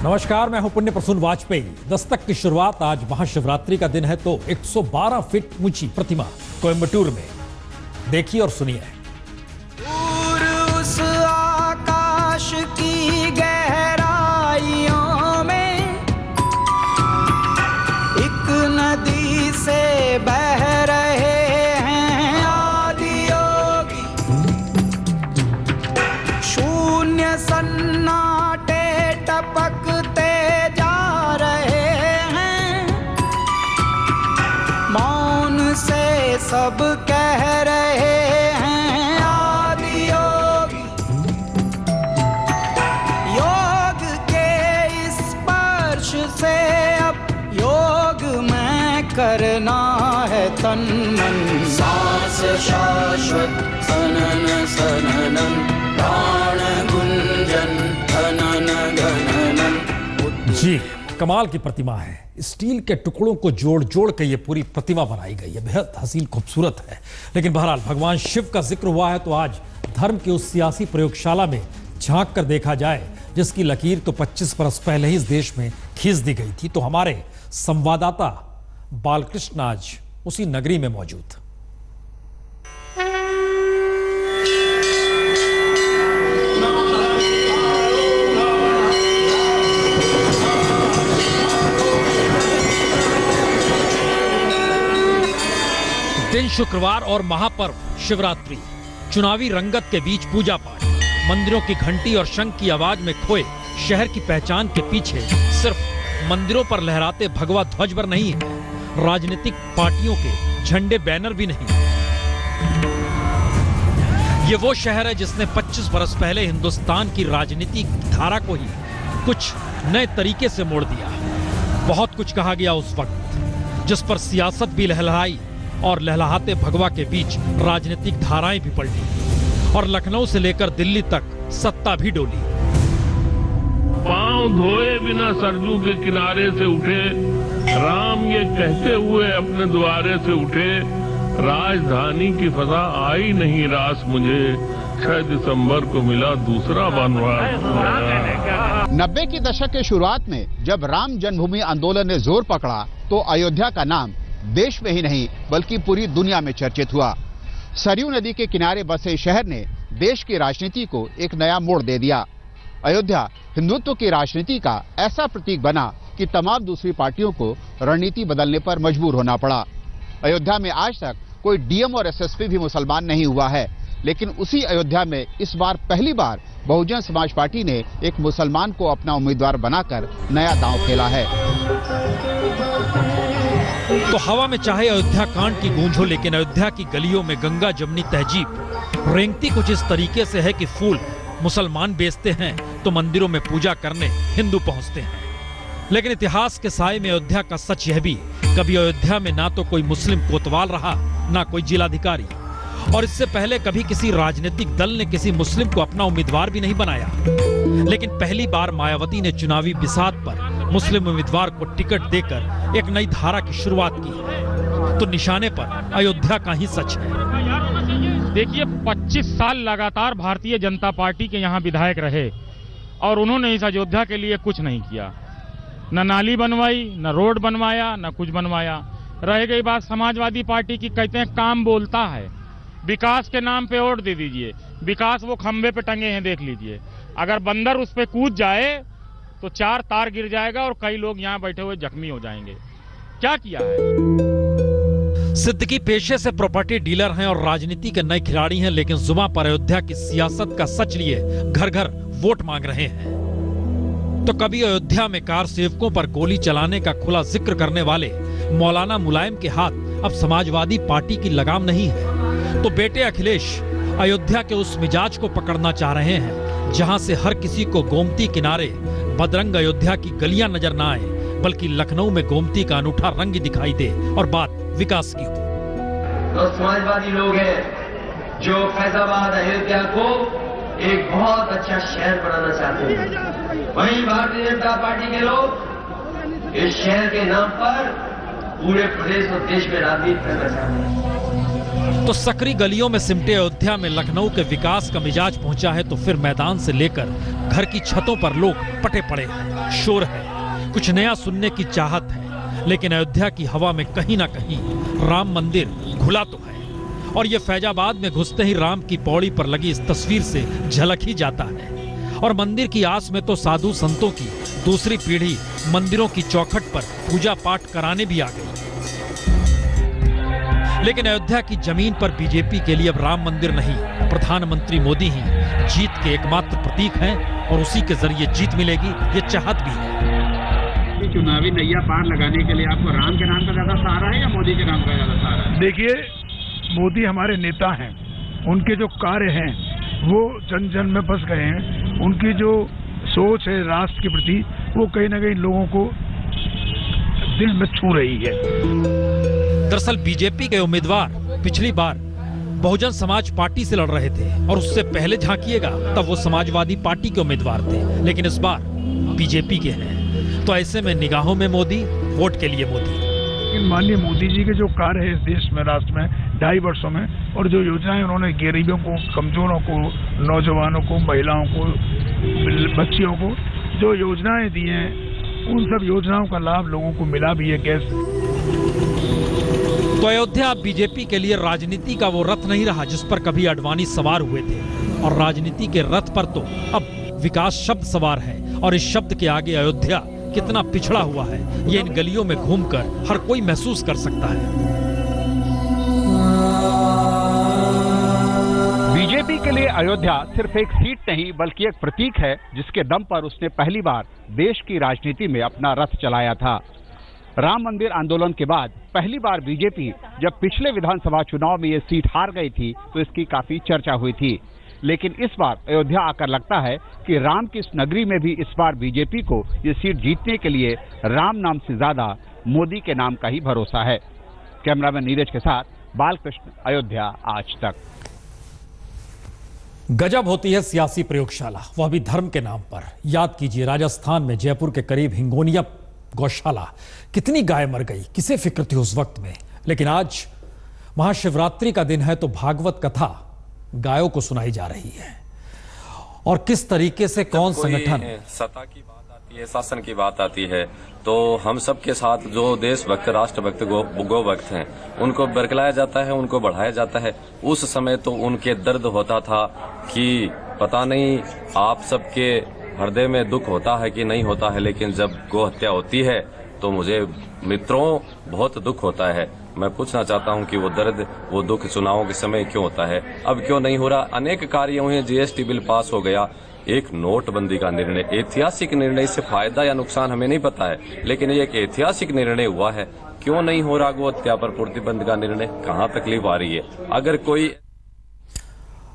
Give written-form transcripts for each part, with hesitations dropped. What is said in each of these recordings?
नमस्कार, मैं हूं पुण्य प्रसून वाजपेयी। दस्तक की शुरुआत आज महाशिवरात्रि का दिन है तो 112 फीट ऊंची प्रतिमा कोयम्बटूर में देखिए और सुनिए। दूर उस आकाश की गहराइयों में एक नदी से बह रहे हैं आदि योगी। शून्य सन्नाटे टपकते जा रहे हैं, मौन से सब कह रहे हैं आदि योगी। योग के स्पर्श से अब योग में करना है तन मन। सांस शाश्वत सनन सननन, प्राण गुंजन धनन गणनन। जी, कमाल की प्रतिमा है। स्टील के टुकड़ों को जोड़ जोड़ के ये पूरी प्रतिमा बनाई गई है। बेहद हसीन खूबसूरत है। लेकिन बहरहाल भगवान शिव का जिक्र हुआ है तो आज धर्म की उस सियासी प्रयोगशाला में झांक कर देखा जाए जिसकी लकीर तो 25 बरस पहले ही इस देश में खींच दी गई थी। तो हमारे संवाददाता बालकृष्ण आज उसी नगरी में मौजूद। दिन शुक्रवार और महापर्व शिवरात्रि, चुनावी रंगत के बीच पूजा पाठ, मंदिरों की घंटी और शंख की आवाज में खोए शहर की पहचान के पीछे सिर्फ मंदिरों पर लहराते भगवा ध्वज पर नहीं है, राजनीतिक पार्टियों के झंडे बैनर भी नहीं। ये वो शहर है जिसने 25 बरस पहले हिंदुस्तान की राजनीतिक धारा को ही कुछ नए तरीके से मोड़ दिया। बहुत कुछ कहा गया उस वक्त, जिस पर सियासत भी लहलहाई और लहलहाते भगवा के बीच राजनीतिक धाराएं भी पलटी और लखनऊ से लेकर दिल्ली तक सत्ता भी डोली। पांव धोए बिना सरजू के किनारे से उठे राम, ये कहते हुए अपने द्वारे से उठे, राजधानी की फजा आई नहीं रास मुझे, 6 दिसंबर को मिला दूसरा वनवास। 90 के दशक के शुरुआत में जब राम जन्मभूमि आंदोलन ने जोर पकड़ा तो अयोध्या का नाम देश में ही नहीं बल्कि पूरी दुनिया में चर्चित हुआ। सरयू नदी के किनारे बसे शहर ने देश की राजनीति को एक नया मोड़ दे दिया। अयोध्या हिंदुत्व की राजनीति का ऐसा प्रतीक बना कि तमाम दूसरी पार्टियों को रणनीति बदलने पर मजबूर होना पड़ा। अयोध्या में आज तक कोई डीएम और एसएसपी भी मुसलमान नहीं हुआ है, लेकिन उसी अयोध्या में इस बार पहली बार बहुजन समाज पार्टी ने एक मुसलमान को अपना उम्मीदवार बनाकर नया दांव खेला है। तो हवा में चाहे अयोध्या कांड की गूंज हो, लेकिन अयोध्या की गलियों में गंगा जमनी तहजीब रेंगती कुछ इस तरीके से है कि फूल मुसलमान बेचते हैं तो मंदिरों में पूजा करने हिंदू पहुंचते हैं। लेकिन इतिहास के साए में अयोध्या का सच यह भी, कभी अयोध्या में ना तो कोई मुस्लिम कोतवाल रहा, ना कोई जिलाधिकारी, और इससे पहले कभी किसी राजनीतिक दल ने किसी मुस्लिम को अपना उम्मीदवार भी नहीं बनाया। लेकिन पहली बार मायावती ने चुनावी बिसात पर मुस्लिम उम्मीदवार को टिकट देकर एक नई धारा की शुरुआत की है। तो निशाने पर अयोध्या का ही सच है। देखिए, 25 साल लगातार भारतीय जनता पार्टी के यहाँ विधायक रहे और उन्होंने इस अयोध्या के लिए कुछ नहीं किया। न नाली बनवाई, न रोड बनवाया, न कुछ बनवाया। रह गई बात समाजवादी पार्टी की, कहते हैं काम बोलता है। विकास के नाम पे वोट दे दीजिए, विकास वो खंबे पे टंगे हैं, देख लीजिए। अगर बंदर उस पे कूद जाए तो 4 तार गिर जाएगा और कई लोग यहाँ बैठे हुए जख्मी हो जाएंगे। क्या किया है? सिद्दीकी पेशे से प्रॉपर्टी डीलर हैं और राजनीति के नए खिलाड़ी हैं, लेकिन जुबां पर अयोध्या की सियासत का सच लिए घर घर वोट मांग रहे हैं। तो कभी अयोध्या में कार सेवकों पर गोली चलाने का खुला जिक्र करने वाले मौलाना मुलायम के हाथ अब समाजवादी पार्टी की लगाम नहीं है, तो बेटे अखिलेश अयोध्या के उस मिजाज को पकड़ना चाह रहे हैं जहां से हर किसी को गोमती किनारे बदरंग अयोध्या की गलियां नजर ना आए, बल्कि लखनऊ में गोमती का अनूठा रंग दिखाई दे और बात विकास की हो। तो समाजवादी लोग हैं जो फैजाबाद अयोध्या को एक बहुत अच्छा शहर बनाना चाहते हैं। वहीं भारतीय जनता पार्टी के लोग इस शहर के नाम पर पूरे प्रदेश और देश में राजनीति करना चाहते हैं। तो सकरी गलियों में सिमटे अयोध्या में लखनऊ के विकास का मिजाज पहुंचा है, तो फिर मैदान से लेकर घर की छतों पर लोग पटे पड़े हैं, शोर है, कुछ नया सुनने की चाहत है। लेकिन अयोध्या की हवा में कहीं ना कहीं राम मंदिर घुला तो है, और ये फैजाबाद में घुसते ही राम की पौड़ी पर लगी इस तस्वीर से झलक ही जाता है। और मंदिर की आस में तो साधु संतों की दूसरी पीढ़ी मंदिरों की चौखट पर पूजा पाठ कराने भी आ गई। लेकिन अयोध्या की जमीन पर बीजेपी के लिए अब राम मंदिर नहीं, प्रधानमंत्री मोदी ही जीत के एकमात्र प्रतीक हैं, और उसी के जरिए जीत मिलेगी, ये चाहत भी है। चुनावी नैया पार लगाने के लिए आपको राम के नाम का ज्यादा सहारा है या मोदी के नाम का ज्यादा सहारा है? देखिए, मोदी हमारे नेता हैं, उनके जो कार्य हैं वो जन जन में बस गए हैं। उनकी जो सोच है राष्ट्र के प्रति, वो कहीं ना कहीं लोगों को दिल में छू रही है। दरअसल बीजेपी के उम्मीदवार पिछली बार बहुजन समाज पार्टी से लड़ रहे थे, और उससे पहले झांकिएगा तब वो समाजवादी पार्टी के उम्मीदवार थे, लेकिन इस बार बीजेपी के हैं। तो ऐसे में निगाहों में मोदी, वोट के लिए मोदी। लेकिन माननीय मोदी जी के जो कार्य है इस देश में, राष्ट्र में 2.5 वर्षों में, और जो योजनाएं उन्होंने गरीबों को, कमजोरों को, नौजवानों को, महिलाओं को, बच्चियों को जो योजनाएं दी हैं, उन सब योजनाओं का लाभ लोगों को मिला भी है। कैसे? तो अयोध्या अब बीजेपी के लिए राजनीति का वो रथ नहीं रहा जिस पर कभी अडवाणी सवार हुए थे, और राजनीति के रथ पर तो अब विकास शब्द सवार है। और इस शब्द के आगे अयोध्या कितना पिछड़ा हुआ है, ये इन गलियों में घूमकर हर कोई महसूस कर सकता है। बीजेपी के लिए अयोध्या सिर्फ एक सीट नहीं बल्कि एक प्रतीक है, जिसके दम पर उसने पहली बार देश की राजनीति में अपना रथ चलाया था। राम मंदिर आंदोलन के बाद पहली बार बीजेपी जब पिछले विधानसभा चुनाव में ये सीट हार गई थी, तो इसकी काफी चर्चा हुई थी। लेकिन इस बार अयोध्या आकर लगता है कि राम की इस नगरी में भी इस बार बीजेपी को ये सीट जीतने के लिए राम नाम से ज्यादा मोदी के नाम का ही भरोसा है। कैमरामैन नीरज के साथ बालकृष्ण, अयोध्या आज तक। गजब होती है सियासी प्रयोगशाला, वह भी धर्म के नाम पर। याद कीजिए, राजस्थान में जयपुर के करीब हिंगोनिया गौशाला, कितनी गाय मर गई, किसे फिक्र थी उस वक्त में। लेकिन आज महाशिवरात्रि का दिन है, तो भागवत कथा गायों को सुनाई जा रही है। और किस तरीके से कौन संगठन, सत्ता की बात आती है, शासन की बात आती है, तो हम सब के साथ जो देशभक्त, राष्ट्रभक्त, गो भक्त हैं, उनको बरकलाया जाता है, उनको बढ़ाया जाता है। उस समय तो उनके दर्द होता था कि पता नहीं आप सबके हृदय में दुख होता है कि नहीं होता है, लेकिन जब गो हत्या होती है तो मुझे मित्रों बहुत दुख होता है। मैं पूछना चाहता हूं कि वो दर्द, वो दुख चुनावों के समय क्यों होता है, अब क्यों नहीं हो रहा। अनेक कार्य हुए, जीएसटी बिल पास हो गया, एक नोटबंदी का निर्णय, ऐतिहासिक निर्णय, इससे फायदा या नुकसान हमें नहीं पता है, लेकिन ये एक ऐतिहासिक निर्णय हुआ है। क्यों नहीं हो रहा गो हत्या पर प्रतिबंध का निर्णय, कहाँ तकलीफ आ रही है? अगर कोई,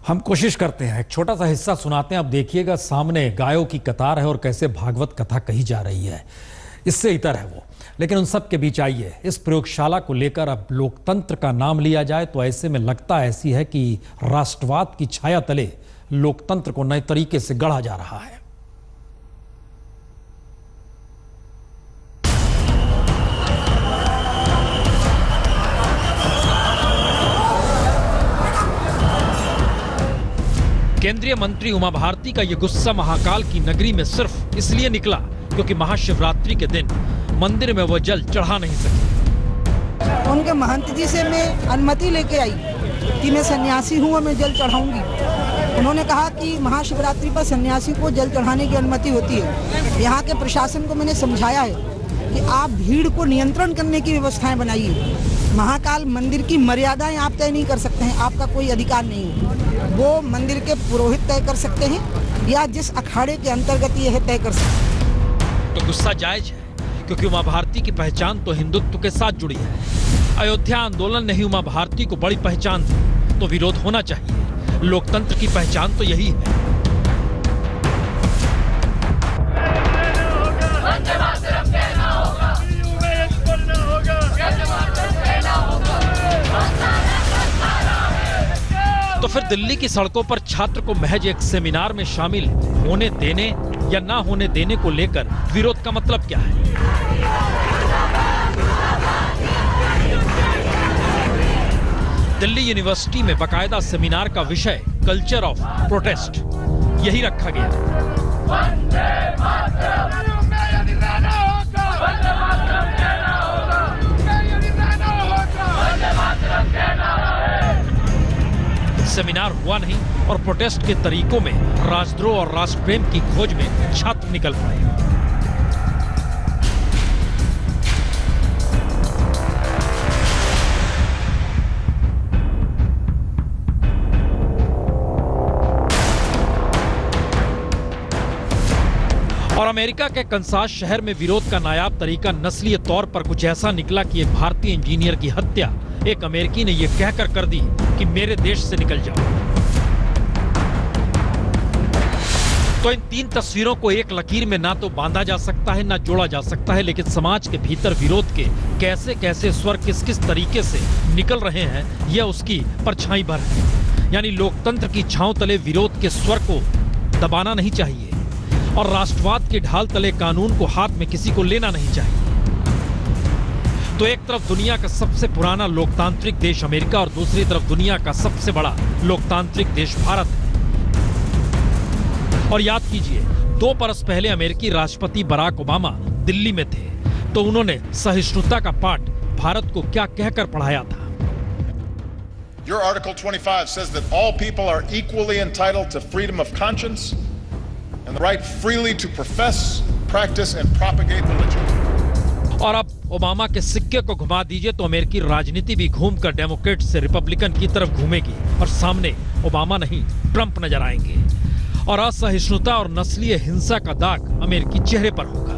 हम कोशिश करते हैं एक छोटा सा हिस्सा सुनाते हैं। अब देखिएगा, सामने गायों की कतार है और कैसे भागवत कथा कही जा रही है, इससे इतर है वो। लेकिन उन सब के बीच आइए, इस प्रयोगशाला को लेकर अब लोकतंत्र का नाम लिया जाए तो ऐसे में लगता ऐसी है कि राष्ट्रवाद की छाया तले लोकतंत्र को नए तरीके से गढ़ा जा रहा है। केंद्रीय मंत्री उमा भारती का यह गुस्सा महाकाल की नगरी में सिर्फ इसलिए निकला क्योंकि महाशिवरात्रि के दिन मंदिर में वो जल चढ़ा नहीं सकी। उनके महंत जी से मैं अनुमति लेके आई कि मैं सन्यासी हूँ और मैं जल चढ़ाऊंगी। उन्होंने कहा कि महाशिवरात्रि पर सन्यासी को जल चढ़ाने की अनुमति होती है। यहाँ के प्रशासन को मैंने समझाया है कि आप भीड़ को नियंत्रण करने की व्यवस्थाएं बनाइए। महाकाल मंदिर की मर्यादाएं आप तय नहीं कर सकते हैं, आपका कोई अधिकार नहीं है। वो मंदिर के पुरोहित तय कर सकते हैं या जिस अखाड़े के अंतर्गत ये है तय कर सकते हैं। तो गुस्सा जायज है, क्योंकि उमा भारती की पहचान तो हिंदुत्व के साथ जुड़ी है। अयोध्या आंदोलन ने ही उमा भारती को बड़ी पहचान दी, तो विरोध होना चाहिए। लोकतंत्र की पहचान तो यही है। तो फिर दिल्ली की सड़कों पर छात्र को महज एक सेमिनार में शामिल होने देने या ना होने देने को लेकर विरोध का मतलब क्या है? दिल्ली यूनिवर्सिटी में बाकायदा सेमिनार का विषय कल्चर ऑफ प्रोटेस्ट यही रखा गया। सेमिनार हुआ नहीं और प्रोटेस्ट के तरीकों में राष्ट्रद्रोह और राष्ट्र प्रेम की खोज में छात्र निकल पड़े। और अमेरिका के कंसास शहर में विरोध का नायाब तरीका नस्लीय तौर पर कुछ ऐसा निकला कि एक भारतीय इंजीनियर की हत्या एक अमेरिकी ने यह कहकर कर दी कि मेरे देश से निकल जाओ। तो इन तीन तस्वीरों को एक लकीर में ना तो बांधा जा सकता है ना जोड़ा जा सकता है, लेकिन समाज के भीतर विरोध के कैसे कैसे स्वर किस किस तरीके से निकल रहे हैं यह उसकी परछाई भर है। यानी लोकतंत्र की छांव तले विरोध के स्वर को दबाना नहीं चाहिए और राष्ट्रवाद के ढाल तले कानून को हाथ में किसी को लेना नहीं चाहिए। तो एक तरफ दुनिया का सबसे पुराना लोकतांत्रिक देश अमेरिका और दूसरी तरफ दुनिया का सबसे बड़ा लोकतांत्रिक देश भारत है। और याद कीजिए 2 बरस पहले अमेरिकी राष्ट्रपति बराक ओबामा दिल्ली में थे तो उन्होंने सहिष्णुता का पाठ भारत को क्या कहकर पढ़ाया था। Your Article 25 says that all people are equally entitled to freedom of conscience and the right freely to profess, practice and propagate religion. और अब ओबामा के सिक्के को घुमा दीजिए तो अमेरिकी राजनीति भी घूमकर डेमोक्रेट से रिपब्लिकन की तरफ घूमेगी और सामने ओबामा नहीं ट्रंप नजर आएंगे और असहिष्णुता और नस्लीय हिंसा का दाग अमेरिकी चेहरे पर होगा।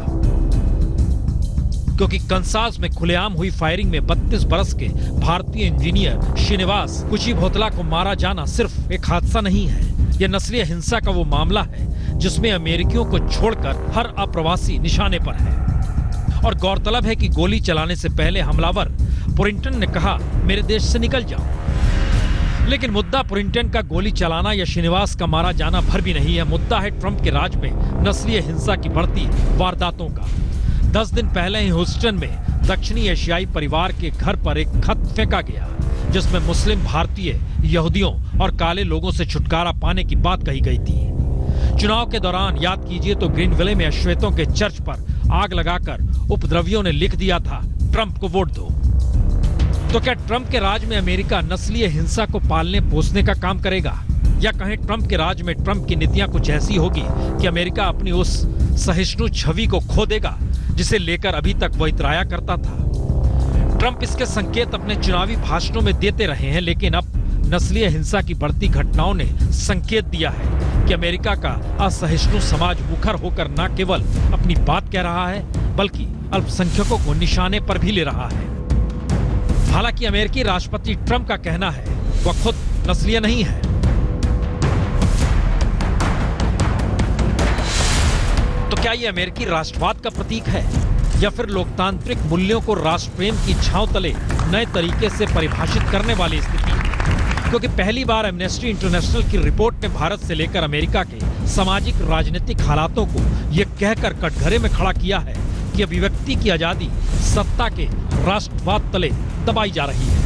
क्योंकि कंसास में खुलेआम हुई फायरिंग में 32 बरस के भारतीय इंजीनियर श्रीनिवास कुचिभोतला को मारा जाना सिर्फ एक हादसा नहीं है, यह नस्लीय हिंसा का वो मामला है जिसमें अमेरिकियों को छोड़कर हर अप्रवासी निशाने पर है। और गौरतलब है कि गोली चलाने से पहले हमलावर पुरिंटन ने कहा मेरे देश से निकल जाओ। लेकिन मुद्दा पुरिंटन का गोली चलाना या श्रीनिवास का मारा जाना भर भी नहीं है। मुद्दा है ट्रंप के राज में नस्लीय हिंसा की बढ़ती वारदातों का। 10 दिन पहले ही ह्यूस्टन में दक्षिणी एशियाई परिवार के घर पर एक खत फेंका गया जिसमें मुस्लिम भारतीय यहूदियों और काले लोगों से छुटकारा पाने की बात कही गई थी। चुनाव के दौरान याद कीजिए तो ग्रीनविले में अश्वेतों के चर्च पर आग लगाकर उपद्रवियों ने लिख दिया था ट्रंप को वोट दो। तो क्या ट्रंप के राज में अमेरिका नस्लीय हिंसा को पालने पोसने का काम करेगा या कहें ट्रंप के राज में ट्रंप की नीतियां कुछ ऐसी होगी कि अमेरिका अपनी उस सहिष्णु छवि को खो देगा जिसे लेकर अभी तक वह इतराया करता था। ट्रंप इसके संकेत अपने चुनावी भाषणों में देते रहे हैं, लेकिन अब नस्लीय हिंसा की बढ़ती घटनाओं ने संकेत दिया है कि अमेरिका का असहिष्णु समाज मुखर होकर न केवल अपनी बात कह रहा है बल्कि अल्पसंख्यकों को निशाने पर भी ले रहा है। हालांकि अमेरिकी राष्ट्रपति ट्रंप का कहना है वह खुद नस्लीय नहीं है। तो क्या ये अमेरिकी राष्ट्रवाद का प्रतीक है या फिर लोकतांत्रिक मूल्यों को राष्ट्र प्रेम की छांव तले नए तरीके से परिभाषित करने वाली स्थिति? क्योंकि पहली बार एमनेस्टी इंटरनेशनल की रिपोर्ट ने भारत से लेकर अमेरिका के सामाजिक राजनीतिक हालातों को यह कहकर कटघरे में खड़ा किया है कि अभिव्यक्ति की आजादी सत्ता के राष्ट्रवाद तले दबाई जा रही है।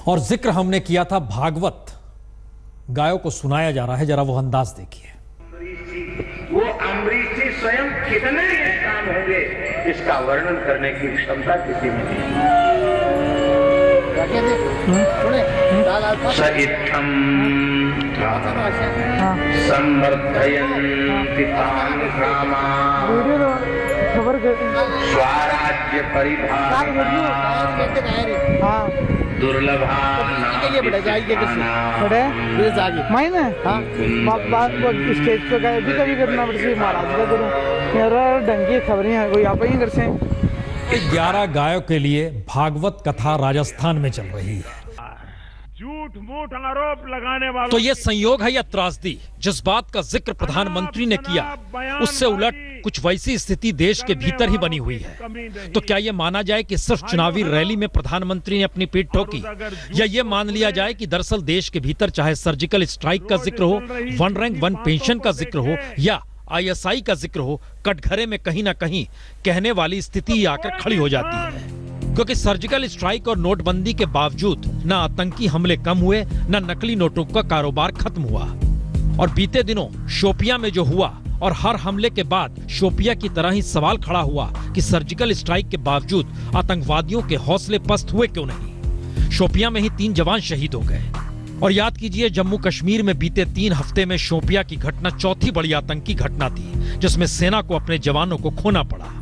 और जिक्र हमने किया था भागवत, गायों को सुनाया जा रहा है, जरा वो अंदाज देखिए। वो अम्बरीश जी स्वयं कितने इंसान होंगे इसका वर्णन करने की क्षमता किसी में नहीं। स इत्थं संवर्धयन्ति तान् कामान् स्वराज्य परिभाषान् दुर्लभान् स्टेज पे गए भी कभी करना पड़ती महाराज का करूँ यार ढंगी खबरें कोई आप ही कर से। 11 गायों के लिए भागवत कथा राजस्थान में चल रही है। झूठ मूठ आरोप लगाने वालों तो ये संयोग है या त्रासदी? जिस बात का जिक्र प्रधानमंत्री ने किया उससे उलट कुछ वैसी स्थिति देश के भीतर ही बनी हुई है। तो क्या ये माना जाए कि सिर्फ चुनावी रैली में प्रधानमंत्री ने अपनी पीठ ठोकी, या ये मान लिया जाए कि दरअसल देश के भीतर चाहे सर्जिकल स्ट्राइक का जिक्र हो, वन रैंक वन पेंशन का जिक्र हो या ISI का जिक्र हो, कटघरे में कहीं ना कहीं कहने वाली स्थिति आकर खड़ी हो जाती है। क्योंकि सर्जिकल स्ट्राइक और नोटबंदी के बावजूद न आतंकी हमले कम हुए, न नकली नोटों का कारोबार खत्म हुआ। और बीते दिनों शोपियां में जो हुआ और हर हमले के बाद शोपियां की तरह ही सवाल खड़ा हुआ कि सर्जिकल स्ट्राइक के बावजूद आतंकवादियों के हौसले पस्त हुए क्यों नहीं। शोपियां में ही 3 जवान शहीद हो गए। और याद कीजिए, जम्मू कश्मीर में बीते 3 हफ्ते में शोपियां की घटना चौथी बड़ी आतंकी घटना थी, जिसमें सेना को अपने जवानों को खोना पड़ा।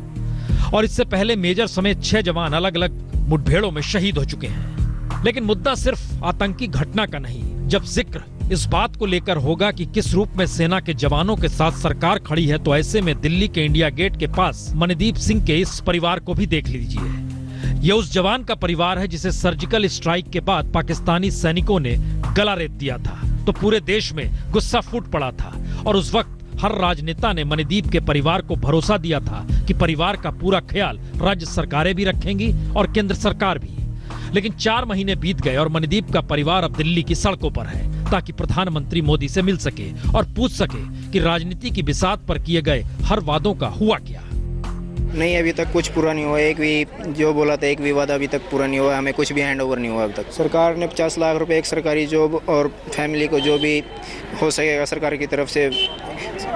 और इससे पहले मेजर समेत 6 जवान अलग अलग मुठभेड़ों में शहीद हो चुके हैं। लेकिन मुद्दा सिर्फ आतंकी घटना का नहीं। जब जिक्र इस बात को लेकर होगा कि किस रूप में सेना के जवानों के साथ सरकार खड़ी है, तो ऐसे में दिल्ली के इंडिया गेट के पास मणिदीप सिंह के इस परिवार को भी देख लीजिए। ये उस जवान का परिवार है जिसे सर्जिकल स्ट्राइक के बाद पाकिस्तानी सैनिकों ने गला रेत दिया था, तो पूरे देश में गुस्सा फूट पड़ा था। और उस वक्त हर राजनेता ने मणिदीप के परिवार को भरोसा दिया था कि परिवार का पूरा ख्याल राज्य सरकारें भी रखेंगी और केंद्र सरकार भी। लेकिन 4 महीने बीत गए और मणिदीप का परिवार अब दिल्ली की सड़कों पर है, ताकि प्रधानमंत्री मोदी से मिल सके और पूछ सके कि राजनीति की बिसात पर किए गए हर वादों का हुआ क्या। नहीं, अभी तक कुछ पूरा नहीं हुआ। एक भी जो बोला था, एक भी वादा अभी तक पूरा नहीं हुआ। हमें कुछ भी हैंड ओवर नहीं हुआ अभी तक। सरकार ने 50 लाख रुपए एक सरकारी जॉब और फैमिली को जो भी हो सकेगा सरकार की तरफ से,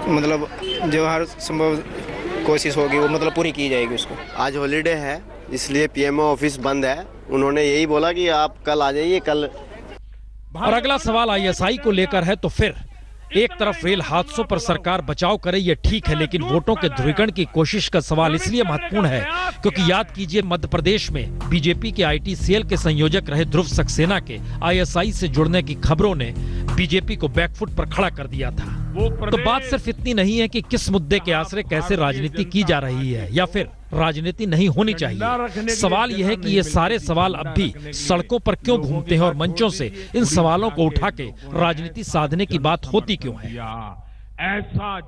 मतलब जो हर संभव कोशिश होगी वो मतलब पूरी की जाएगी उसको। आज हॉलीडे है इसलिए पीएमओ ऑफिस बंद है। उन्होंने यही बोला कि आप कल आ जाइए कल। और अगला सवाल आईएसआई को लेकर है। तो फिर एक तरफ रेल हादसों पर सरकार बचाव करे, ये ठीक है, लेकिन वोटों के ध्रुवीकरण की कोशिश का सवाल इसलिए महत्वपूर्ण है क्योंकि याद कीजिए, मध्य प्रदेश में बीजेपी के आईटी सेल के संयोजक रहे ध्रुव सक्सेना के आईएसआई से जुड़ने की खबरों ने बीजेपी को बैकफुट पर खड़ा कर दिया था। तो बात सिर्फ इतनी नहीं है कि किस मुद्दे के आसरे कैसे राजनीति की जा रही है या फिर राजनीति नहीं होनी चाहिए। सवाल यह है कि ये सारे सवाल अब भी सड़कों पर क्यों घूमते हैं और मंचों से इन सवालों को उठा के राजनीति साधने की बात होती क्यों है। ऐसा